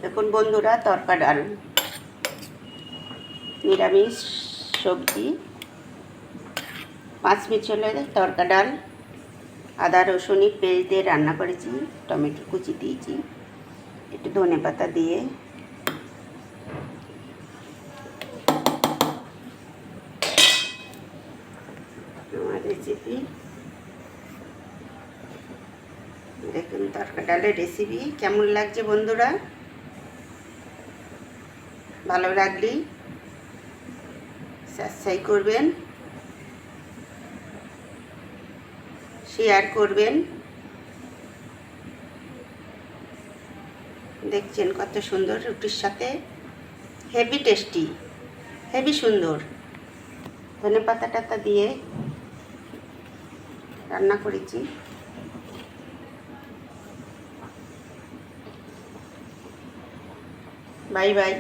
দেখুন বন্ধুরা, তরকা ডাল, নিরামিষ সবজি, 5 মিনিটের তরকা ডাল, আদা রসুন পেস্ট দিয়ে রান্না করেছি, টমেটো কুচি দিয়েছি, একটু ধনে পাতা দিয়ে আমার রেসিপি। দেখুন তরকা ডালের রেসিপি কেমন লাগছে বন্ধুরা। ভালো লাগলে সাবস্ক্রাইব করবেন, শেয়ার করবেন। দেখছেন কত সুন্দর, রুটির সাথে হেভি টেস্টি, হেভি সুন্দর। ধনে পাতা টাতা দিয়ে রান্না করেছি। Bye bye.